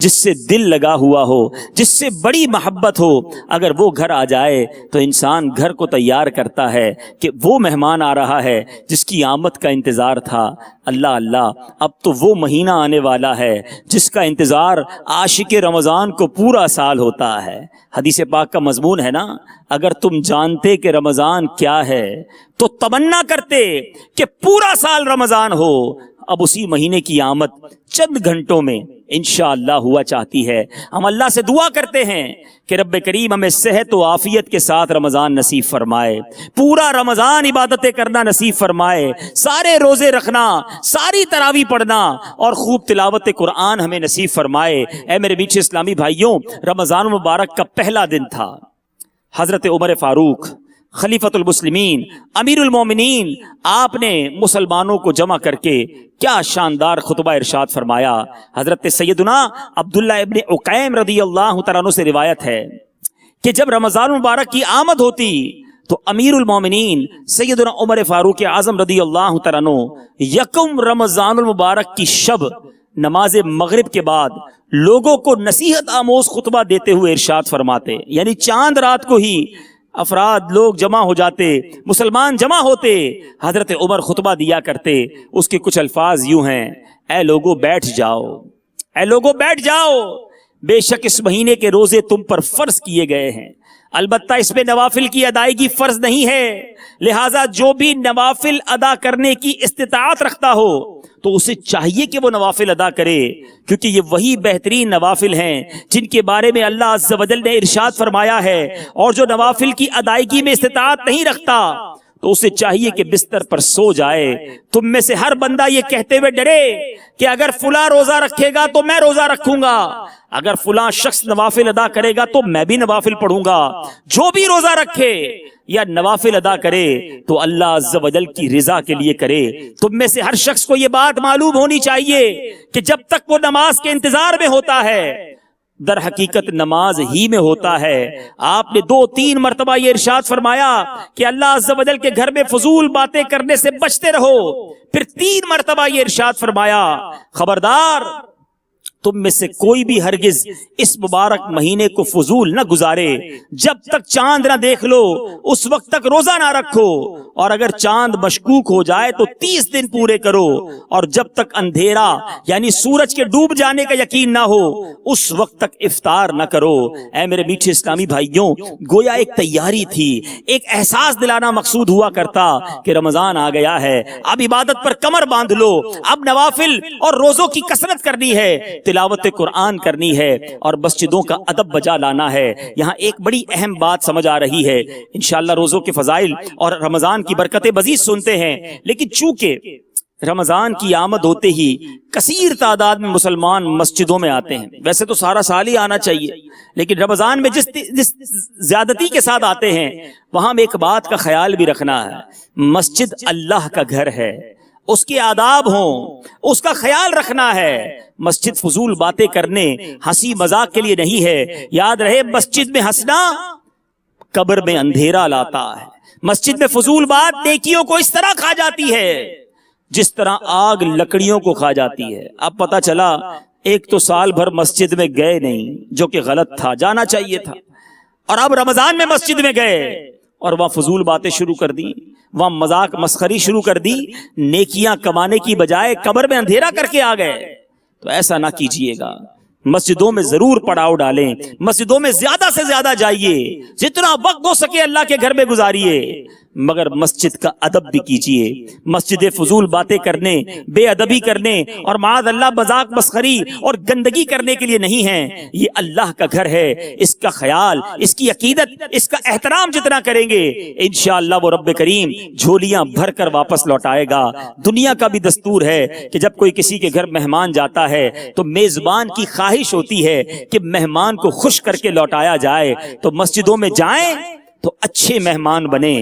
جس سے دل لگا ہوا ہو، جس سے بڑی محبت ہو، اگر وہ گھر آ جائے تو انسان گھر کو تیار کرتا ہے کہ وہ مہمان آ رہا ہے جس کی آمد کا انتظار تھا۔ اللہ اللہ، اب تو وہ مہینہ آنے والا ہے جس کا انتظار عاشق رمضان کو پورا سال ہوتا ہے۔ حدیث پاک کا مضمون ہے نا، اگر تم جانتے کہ رمضان کیا ہے تو تمنا کرتے کہ پورا سال رمضان ہو۔ اب اسی مہینے کی آمد چند گھنٹوں میں انشاءاللہ ہوا چاہتی ہے۔ ہم اللہ سے دعا کرتے ہیں کہ رب کریم ہمیں صحت و عافیت کے ساتھ رمضان نصیب فرمائے، پورا رمضان عبادتیں کرنا نصیب فرمائے، سارے روزے رکھنا، ساری تراویح پڑھنا اور خوب تلاوت قرآن ہمیں نصیب فرمائے۔ اے میرے میٹھے اسلامی بھائیوں، رمضان مبارک کا پہلا دن تھا۔ حضرت عمر فاروق خلیفۃ المسلمین، امیر المومنین، آپ نے مسلمانوں کو جمع کر کے کیا شاندار خطبہ ارشاد فرمایا۔ حضرت سیدنا عبداللہ ابن عقیم رضی اللہ تعالیٰ عنہ سے روایت ہے کہ جب رمضان مبارک کی آمد ہوتی تو امیر المومنین سیدنا عمر فاروق اعظم رضی اللہ تعالیٰ عنہ یکم رمضان المبارک کی شب نماز مغرب کے بعد لوگوں کو نصیحت آموز خطبہ دیتے ہوئے ارشاد فرماتے، یعنی چاند رات کو ہی افراد لوگ جمع ہو جاتے، مسلمان جمع ہوتے، حضرت عمر خطبہ دیا کرتے۔ اس کے کچھ الفاظ یوں ہیں: اے لوگو بیٹھ جاؤ، اے لوگو بیٹھ جاؤ، بے شک اس مہینے کے روزے تم پر فرض کیے گئے ہیں، البتہ اس میں نوافل کی ادائیگی فرض نہیں ہے، لہٰذا جو بھی نوافل ادا کرنے کی استطاعت رکھتا ہو تو اسے چاہیے کہ وہ نوافل ادا کرے، کیونکہ یہ وہی بہترین نوافل ہیں جن کے بارے میں اللہ عز و جل نے ارشاد فرمایا ہے، اور جو نوافل کی ادائیگی میں استطاعت نہیں رکھتا تو اسے چاہیے کہ بستر پر سو جائے۔ تم میں سے ہر بندہ یہ کہتے ہوئے ڈرے کہ اگر فلاں روزہ رکھے گا تو میں روزہ رکھوں گا، اگر فلاں شخص نوافل ادا کرے گا تو میں بھی نوافل پڑھوں گا۔ جو بھی روزہ رکھے یا نوافل ادا کرے تو اللہ عز و جل کی رضا کے لیے کرے۔ تم میں سے ہر شخص کو یہ بات معلوم ہونی چاہیے کہ جب تک وہ نماز کے انتظار میں ہوتا ہے، در حقیقت نماز ہی میں ہوتا ہے۔ آپ نے 2-3 مرتبہ یہ ارشاد فرمایا کہ اللہ عز و جل کے گھر میں فضول باتیں کرنے سے بچتے رہو، پھر 3 مرتبہ یہ ارشاد فرمایا خبردار تم میں سے کوئی بھی ہرگز اس مبارک مہینے کو فضول نہ گزارے، جب تک چاند نہ دیکھ لو اس وقت تک روزہ نہ رکھو، اور اگر چاند مشکوک ہو جائے تو 30 دن پورے کرو، اور جب تک اندھیرا یعنی سورج کے ڈوب جانے کا یقین نہ ہو اس وقت تک افطار نہ کرو۔ اے میرے میٹھے اسلامی بھائیوں، گویا ایک تیاری تھی، ایک احساس دلانا مقصود ہوا کرتا کہ رمضان آ گیا ہے، اب عبادت پر کمر باندھ لو، اب نوافل اور روزوں کی کثرت کرنی ہے، تلاوت قرآن کرنی ہے اور مسجدوں کا ادب بجا لانا ہے۔ یہاں ایک بڑی اہم بات سمجھ آ رہی ہے، انشاءاللہ روزوں کے فضائل اور رمضان کی برکتیں مزید سنتے ہیں، لیکن چونکہ رمضان کی آمد ہوتے ہی کثیر تعداد میں مسلمان مسجدوں میں آتے ہیں، ویسے تو سارا سال ہی آنا چاہیے، لیکن رمضان میں جس زیادتی کے ساتھ آتے ہیں وہاں میں ایک بات کا خیال بھی رکھنا ہے، مسجد اللہ کا گھر ہے، اس کے آداب ہوں، اس کا خیال رکھنا ہے۔ مسجد فضول باتیں کرنے، ہنسی مذاق کے لیے نہیں ہے۔ یاد رہے مسجد میں ہنسنا قبر میں اندھیرا لاتا ہے، مسجد میں فضول بات نیکیوں کو اس طرح کھا جاتی ہے جس طرح آگ لکڑیوں کو کھا جاتی ہے۔ اب پتہ چلا ایک تو سال بھر مسجد میں گئے نہیں، جو کہ غلط تھا، جانا چاہیے تھا، اور اب رمضان میں مسجد میں گئے اور وہاں فضول باتیں شروع کر دی، وہاں مذاق مسخری شروع کر دی، نیکیاں کمانے کی بجائے قبر میں اندھیرا کر کے آ گئے۔ تو ایسا نہ کیجئے گا، مسجدوں میں ضرور پڑاؤ ڈالیں، مسجدوں میں زیادہ سے زیادہ جائیے، جتنا وقت ہو سکے اللہ کے گھر میں گزاریے، مگر مسجد کا ادب بھی کیجئے۔ مسجد فضول باتیں کرنے، بے ادبی کرنے اور معاذ اللہ مذاق مسخری اور گندگی کرنے کے لیے نہیں ہے، یہ اللہ کا گھر ہے، اس کا خیال، اس کی عقیدت، اس کا احترام جتنا کریں گے انشاءاللہ وہ رب کریم جھولیاں بھر کر واپس لوٹائے گا۔ دنیا کا بھی دستور ہے کہ جب کوئی کسی کے گھر مہمان جاتا ہے تو میزبان کی خواہش ہوتی ہے کہ مہمان کو خوش کر کے لوٹایا جائے، تو مسجدوں میں جائیں تو اچھے مہمان بنے،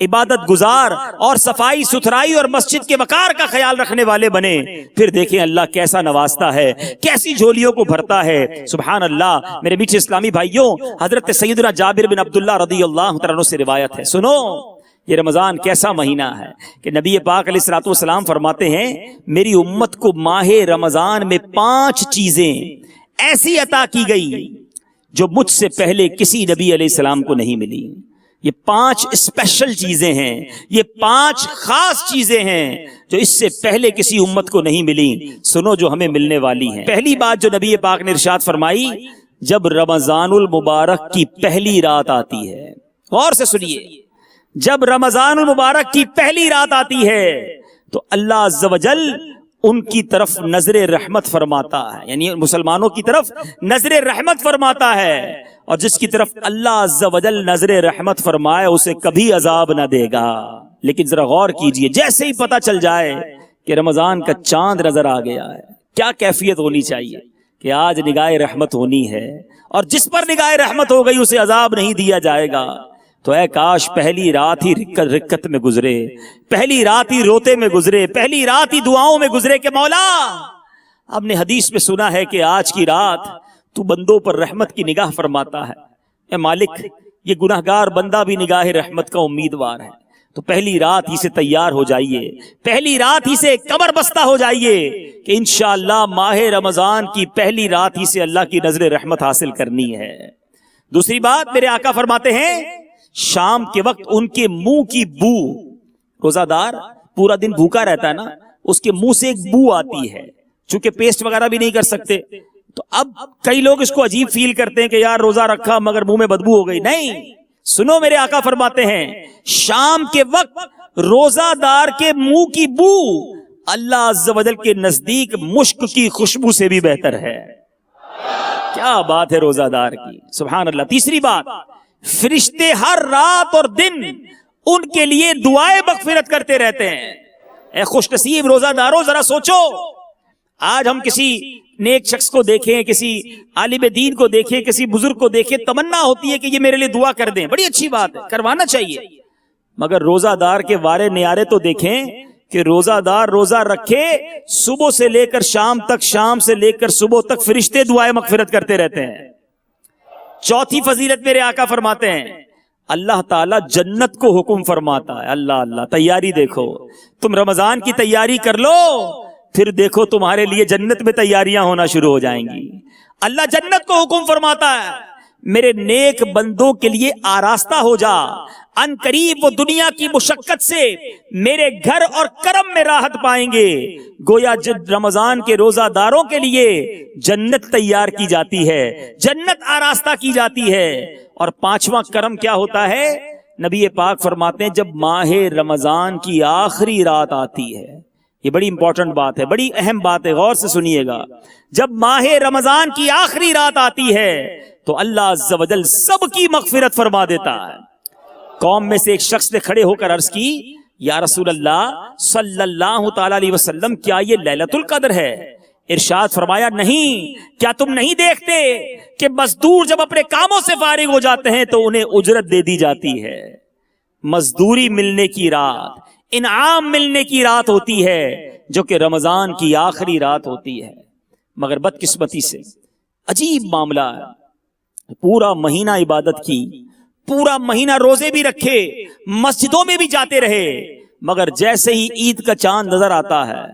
عبادت گزار اور صفائی ستھرائی اور مسجد کے وقار کا خیال رکھنے والے بنے، پھر دیکھیں اللہ کیسا نوازتا ہے، کیسی جھولیوں کو بھرتا ہے۔ سبحان اللہ۔ میرے میٹھے اسلامی بھائیوں، حضرت سیدنا جابر بن عبداللہ رضی اللہ عنہ سے روایت ہے، سنو یہ رمضان کیسا مہینہ ہے کہ نبی پاک علیہ الصلوۃ والسلام فرماتے ہیں میری امت کو ماہ رمضان میں 5 چیزیں ایسی عطا کی گئی جو مجھ سے پہلے کسی نبی علیہ السلام کو نہیں ملی۔ یہ 5 اسپیشل چیزیں ہیں، یہ 5 خاص چیزیں ہیں جو اس سے پہلے کسی امت کو نہیں ملی۔ سنو جو ہمیں ملنے والی ہیں۔ پہلی بات جو نبی پاک نے ارشاد فرمائی، جب رمضان المبارک کی پہلی رات آتی ہے، غور سے سنیے، جب رمضان المبارک کی پہلی رات آتی ہے تو اللہ عز و جل ان کی طرف نظر رحمت فرماتا ہے، یعنی مسلمانوں کی طرف نظر رحمت فرماتا ہے، اور جس کی طرف اللہ عز و جل نظر رحمت فرمائے اسے کبھی عذاب نہ دے گا۔ لیکن ذرا غور کیجئے، جیسے ہی پتہ چل جائے کہ رمضان کا چاند نظر آ گیا ہے، کیا کیفیت ہونی چاہیے کہ آج نگاہ رحمت ہونی ہے، اور جس پر نگاہ رحمت ہو گئی اسے عذاب نہیں دیا جائے گا۔ تو اے کاش پہلی رات ہی رکت میں گزرے، پہلی رات ہی روتے میں گزرے، پہلی رات ہی دعاؤں میں گزرے کہ مولا، ہم نے حدیث میں سنا ہے کہ آج کی رات تو بندوں پر رحمت کی نگاہ فرماتا ہے۔ اے مالک، یہ گناہگار بندہ بھی نگاہ رحمت کا امیدوار ہے، تو پہلی رات ہی سے تیار ہو جائیے، پہلی رات ہی سے کمر بستہ ہو جائیے کہ انشاءاللہ ماہ رمضان کی پہلی رات ہی سے اللہ کی نظر رحمت حاصل کرنی ہے۔ دوسری بات، میرے آقا فرماتے ہیں شام کے وقت ان کے منہ کی بو، روزہ دار پورا دن بھوکا رہتا ہے نا، اس کے منہ سے ایک بو آتی ہے، چونکہ پیسٹ وغیرہ بھی نہیں کر سکتے، تو اب کئی لوگ اس کو عجیب فیل کرتے ہیں کہ یار روزہ رکھا مگر منہ میں بدبو ہو گئی۔ نہیں، سنو میرے آقا فرماتے ہیں شام کے وقت روزہ دار کے منہ کی بو اللہ عز و جل کے نزدیک مشک کی خوشبو سے بھی بہتر ہے۔ کیا بات ہے روزہ دار کی، سبحان اللہ۔ تیسری بات، فرشتے ہر رات اور دن ان کے لیے دعائیں مغفرت کرتے رہتے ہیں۔ اے خوش نصیب روزہ داروں، ذرا سوچو، آج ہم کسی نیک شخص کو دیکھیں، کسی عالم دین کو دیکھیں، کسی بزرگ کو دیکھیں، تمنا ہوتی ہے کہ یہ میرے لیے دعا کر دیں، بڑی اچھی بات ہے، کروانا چاہیے، مگر روزہ دار کے وارے نیارے تو دیکھیں کہ روزہ دار روزہ رکھے، صبح سے لے کر شام تک، شام سے لے کر صبح تک فرشتے دعائیں مغفرت کرتے رہتے ہیں۔ چوتھی فضیلت میرے آقا فرماتے ہیں اللہ تعالیٰ جنت کو حکم فرماتا ہے۔ اللہ اللہ، تیاری دیکھو، تم رمضان کی تیاری کر لو، پھر دیکھو تمہارے لیے جنت میں تیاریاں ہونا شروع ہو جائیں گی۔ اللہ جنت کو حکم فرماتا ہے میرے نیک بندوں کے لیے آراستہ ہو جا، ان قریب وہ دنیا کی مشقت سے میرے گھر اور کرم میں راحت پائیں گے۔ گویا رمضان کے روزہ داروں کے لیے جنت تیار کی جاتی ہے، جنت آراستہ کی جاتی ہے۔ اور 5واں کرم کیا ہوتا ہے؟ نبی پاک فرماتے ہیں جب ماہ رمضان کی آخری رات آتی ہے، یہ بڑی امپورٹنٹ بات ہے، بڑی اہم بات ہے، غور سے سنیے گا۔ جب ماہ رمضان کی آخری رات آتی ہے تو اللہ عز و جل سب کی مغفرت فرما دیتا ہے۔ قوم میں سے ایک شخص نے کھڑے ہو کر عرض کی یا رسول اللہ صلی اللہ تعالی علیہ وسلم، کیا یہ لیلۃ القدر ہے؟ ارشاد فرمایا نہیں، کیا تم نہیں دیکھتے کہ مزدور جب اپنے کاموں سے فارغ ہو جاتے ہیں تو انہیں اجرت دے دی جاتی ہے۔ مزدوری ملنے کی رات، انعام ملنے کی رات ہوتی ہے جو کہ رمضان کی آخری رات ہوتی ہے، مگر بدقسمتی سے عجیب معاملہ ہے، پورا مہینہ عبادت کی، پورا مہینہ روزے بھی رکھے، مسجدوں میں بھی جاتے رہے، مگر جیسے ہی عید کا چاند نظر آتا ہے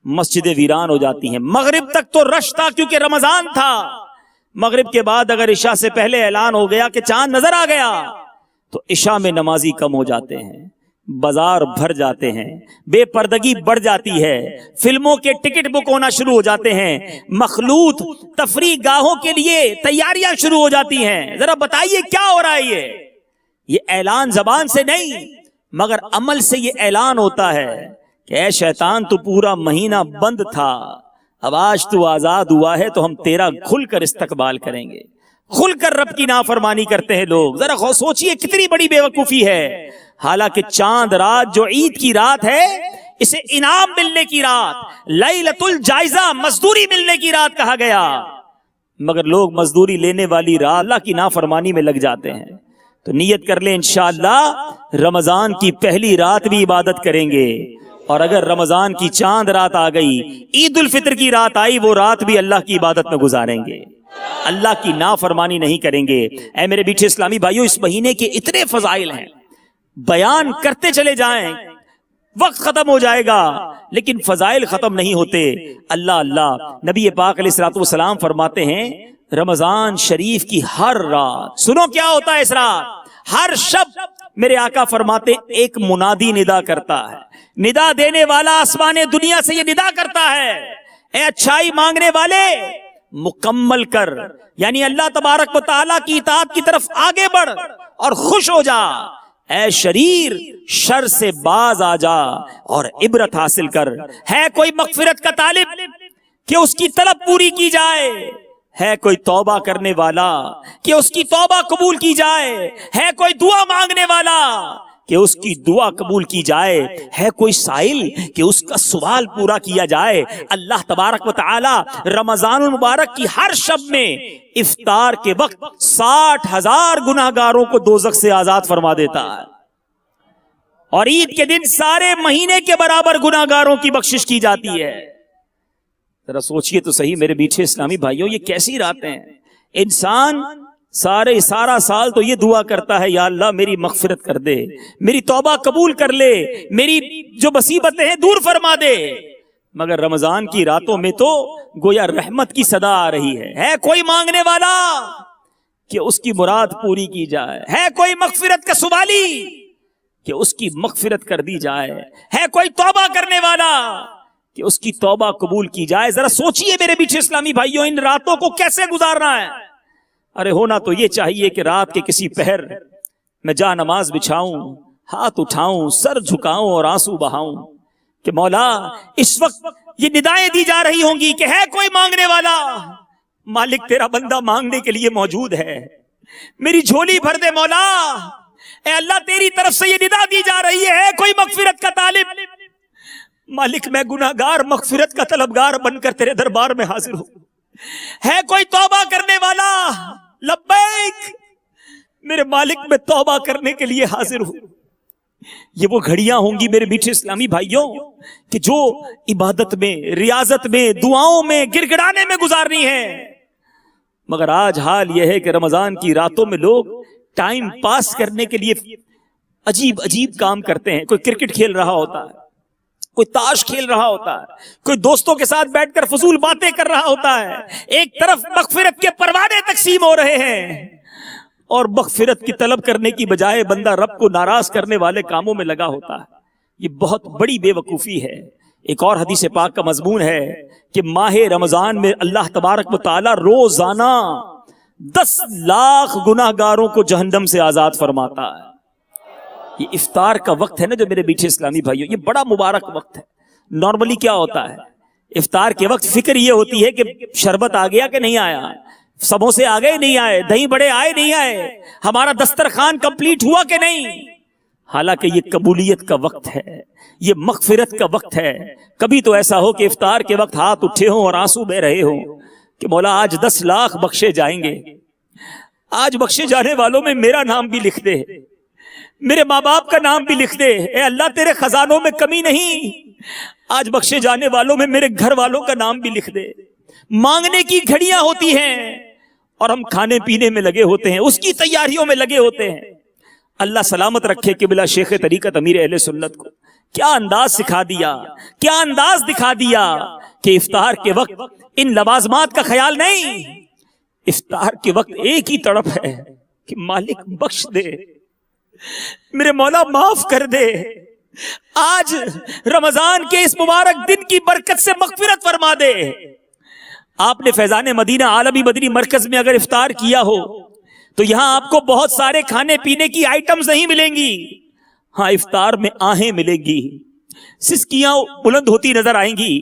مسجدیں ویران ہو جاتی ہیں۔ مغرب تک تو رش تھا کیونکہ رمضان تھا، مغرب کے بعد اگر عشاء سے پہلے اعلان ہو گیا کہ چاند نظر آ گیا تو عشاء میں نمازی کم ہو جاتے ہیں، بازار بھر جاتے ہیں، بے پردگی بڑھ جاتی ہے، فلموں کے ٹکٹ بک ہونا شروع ہو جاتے ہیں، مخلوط تفریح گاہوں کے لیے تیاریاں شروع ہو جاتی ہیں۔ ذرا بتائیے کیا ہو رہا ہے؟ یہ اعلان زبان سے نہیں مگر عمل سے یہ اعلان ہوتا ہے کہ اے شیطان تو پورا مہینہ بند تھا، اب آج تو آزاد ہوا ہے تو ہم تیرا کھل کر استقبال کریں گے۔ کھل کر رب کی نافرمانی کرتے ہیں لوگ، ذرا سوچئے کتنی بڑی بے وقوفی ہے۔ حالانکہ چاند رات جو عید کی رات ہے اسے انعام ملنے کی رات، لیلۃ الجائزہ، مزدوری ملنے کی رات کہا گیا، مگر لوگ مزدوری لینے والی رات اللہ کی نافرمانی میں لگ جاتے ہیں۔ تو نیت کر لیں انشاءاللہ رمضان کی پہلی رات بھی عبادت کریں گے، اور اگر رمضان کی چاند رات آ گئی، عید الفطر کی رات آئی، وہ رات بھی اللہ کی عبادت میں گزاریں گے، اللہ کی نافرمانی نہیں کریں گے۔ اے میرے بیٹھے اسلامی بھائیوں، اس مہینے کے اتنے فضائل ہیں، بیان کرتے چلے جائیں، وقت ختم ہو جائے گا لیکن فضائل ختم نہیں ہوتے. اللہ اللہ. نبی پاک علیہ الصلوۃ والسلام فرماتے ہیں رمضان شریف کی ہر رات، سنو کیا ہوتا ہے اس رات، ہر شب میرے آقا فرماتے ایک منادی ندا کرتا ہے. ندا دینے والا آسمان دنیا سے یہ ندا کرتا ہے، اے اچھائی مانگنے والے مکمل کر، یعنی اللہ تبارک و تعالیٰ کی اطاعت کی طرف آگے بڑھ اور خوش ہو جا. اے شریر شر سے باز آ جا اور عبرت حاصل کر. ہے کوئی مغفرت کا طالب کہ اس کی طلب پوری کی جائے، ہے کوئی توبہ کرنے والا کہ اس کی توبہ قبول کی جائے، ہے کوئی دعا مانگنے والا کہ اس کی دعا قبول کی جائے، ہے کوئی سائل کہ اس کا سوال پورا کیا جائے. اللہ تبارک و تعالی رمضان المبارک کی ہر شب میں افطار کے وقت 60,000 گناہگاروں کو دوزخ سے آزاد فرما دیتا ہے، اور عید کے دن سارے مہینے کے برابر گناہگاروں کی بخشش کی جاتی ہے. ذرا سوچئے تو صحیح میرے میٹھے اسلامی بھائیوں، یہ کیسی راتیں ہیں. انسان سارا سال تو یہ دعا کرتا ہے یا اللہ میری مغفرت کر دے، میری توبہ قبول کر لے، میری جو مصیبتیں ہیں دور فرما دے، مگر رمضان کی راتوں میں تو گویا رحمت کی صدا آ رہی ہے کوئی مانگنے والا کہ اس کی مراد پوری کی جائے، ہے کوئی مغفرت کا سوالی کہ اس کی مغفرت کر دی جائے، ہے کوئی توبہ کرنے والا کہ اس کی توبہ قبول کی جائے. ذرا سوچئے میرے میٹھے اسلامی بھائیوں ان راتوں کو کیسے گزارنا ہے. ارے ہونا تو یہ چاہیے کہ رات کے کسی پہر میں جا نماز بچھاؤں، ہاتھ اٹھاؤں، سر جھکاؤں اور آنسو بہاؤں کہ مولا اس وقت یہ ندائیں دی جا رہی ہوں گی کہ ہے کوئی مانگنے والا، مالک تیرا بندہ مانگنے کے لیے موجود ہے، میری جھولی بھر دے مولا. اے اللہ تیری طرف سے یہ ندا دی جا رہی ہے کوئی مغفرت کا طالب، مالک میں گناہگار مغفرت کا طلبگار بن کر تیرے دربار میں حاضر ہوں. ہے کوئی توبہ کرنے والا، لبیک میرے مالک میں توبہ کرنے کے لیے حاضر ہوں. یہ وہ گھڑیاں ہوں گی میرے میٹھے اسلامی بھائیوں کہ جو عبادت میں، ریاضت میں، دعاؤں میں، گر گڑانے میں گزارنی ہے. مگر آج حال یہ ہے کہ رمضان کی راتوں میں لوگ ٹائم پاس کرنے کے لیے عجیب عجیب کام کرتے ہیں. کوئی کرکٹ کھیل رہا ہوتا ہے، کوئی تاش کھیل رہا ہوتا ہے، کوئی دوستوں کے ساتھ بیٹھ کر فضول باتیں کر رہا ہوتا ہے. ایک طرف مغفرت کے پروانے تقسیم ہو رہے ہیں اور مغفرت کی طلب کرنے کی بجائے بندہ رب کو ناراض کرنے والے کاموں میں لگا ہوتا ہے. یہ بہت بڑی بے وقوفی ہے. ایک اور حدیث پاک کا مضمون ہے کہ ماہ رمضان میں اللہ تبارک و تعالی روزانہ 10 لاکھ گناہگاروں کو جہنم سے آزاد فرماتا ہے. یہ افطار کا وقت ہے نا جو میرے میٹھے اسلامی بھائیوں، یہ بڑا مبارک وقت ہے. نارملی کیا ہوتا ہے افطار کے وقت فکر یہ ہوتی ہے کہ شربت آ گیا کہ نہیں آیا، سموسے آ گئے نہیں آئے، دہی بڑے آئے نہیں آئے، ہمارا دسترخوان کمپلیٹ ہوا کہ نہیں. حالانکہ یہ قبولیت کا وقت ہے، یہ مغفرت کا وقت ہے. کبھی تو ایسا ہو کہ افطار کے وقت ہاتھ اٹھے ہوں اور آنسو بہ رہے ہوں کہ مولا آج 10 لاکھ بخشے جائیں گے، آج بخشے جانے والوں میں میرا نام بھی لکھ دے، میرے ماں باپ کا نام بھی لکھ دے. اے اللہ تیرے خزانوں میں کمی نہیں، آج بخشے جانے والوں میں میرے گھر والوں کا نام بھی لکھ دے. مانگنے کی گھڑیاں ہوتی ہیں اور ہم کھانے پینے میں لگے ہوتے ہیں، اس کی تیاریوں میں لگے ہوتے ہیں. اللہ سلامت رکھے کہ بلا شیخ طریقت امیر اہل سنت کو کیا انداز سکھا دیا، کیا انداز دکھا دیا کہ افطار کے وقت ان لوازمات کا خیال نہیں. افطار کے وقت ایک ہی تڑپ ہے کہ مالک بخش دے، میرے مولا معاف کر دے، آج رمضان کے اس مبارک دن کی برکت سے مغفرت فرما دے. آپ نے فیضان مدینہ عالمی مدنی مرکز میں اگر افطار کیا ہو تو یہاں آپ کو بہت سارے کھانے پینے کی آئٹمز نہیں ملیں گی. ہاں افطار میں آہیں ملیں گی، سسکیاں بلند ہوتی نظر آئیں گی،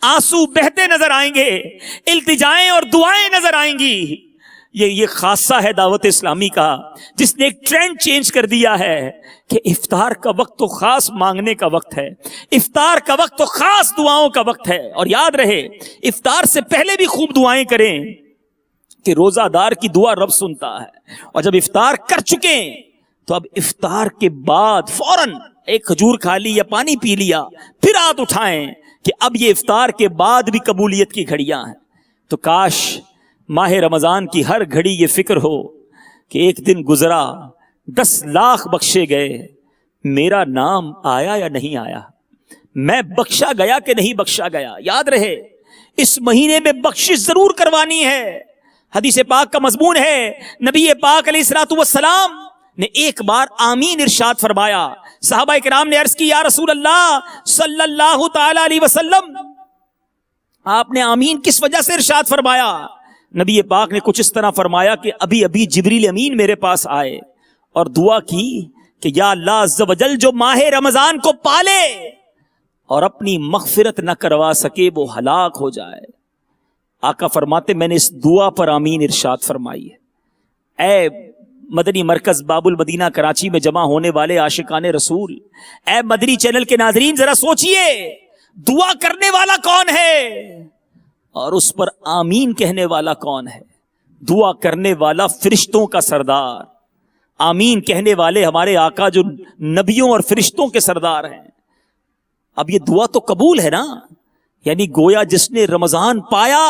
آنسو بہتے نظر آئیں گے، التجائیں اور دعائیں نظر آئیں گی. یہ خاصہ ہے دعوت اسلامی کا جس نے ایک ٹرینڈ چینج کر دیا ہے کہ افطار کا وقت تو خاص مانگنے کا وقت ہے، افطار کا وقت تو خاص دعاؤں کا وقت ہے. اور یاد رہے افطار سے پہلے بھی خوب دعائیں کریں کہ روزہ دار کی دعا رب سنتا ہے. اور جب افطار کر چکے تو اب افطار کے بعد فوراً ایک کھجور کھا لی یا پانی پی لیا، پھر ہاتھ اٹھائیں کہ اب یہ افطار کے بعد بھی قبولیت کی گھڑیاں ہیں. تو کاش ماہ رمضان کی ہر گھڑی یہ فکر ہو کہ ایک دن گزرا 10 لاکھ بخشے گئے، میرا نام آیا یا نہیں آیا. میں بخشا گیا کہ نہیں بخشا گیا. یاد رہے اس مہینے میں بخشش ضرور کروانی ہے. حدیث پاک کا مضمون ہے نبی پاک علیہ الصلوۃ والسلام نے ایک بار آمین ارشاد فرمایا. صحابہ کرام نے عرض کی یا رسول اللہ صلی اللہ تعالی علیہ وسلم آپ نے آمین کس وجہ سے ارشاد فرمایا؟ نبی پاک نے کچھ اس طرح فرمایا کہ ابھی ابھی جبریل امین میرے پاس آئے اور دعا کی کہ یا اللہ عز و جل جو ماہ رمضان کو پالے اور اپنی مغفرت نہ کروا سکے وہ ہلاک ہو جائے. آقا فرماتے میں نے اس دعا پر آمین ارشاد فرمائی ہے. اے مدنی مرکز باب المدینہ کراچی میں جمع ہونے والے عاشقان رسول، اے مدنی چینل کے ناظرین، ذرا سوچئے دعا کرنے والا کون ہے اور اس پر آمین کہنے والا کون ہے؟ دعا کرنے والا فرشتوں کا سردار، آمین کہنے والے ہمارے آقا جو نبیوں اور فرشتوں کے سردار ہیں. اب یہ دعا تو قبول ہے نا، یعنی گویا جس نے رمضان پایا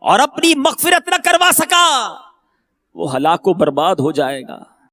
اور اپنی مغفرت نہ کروا سکا وہ ہلاک و برباد ہو جائے گا.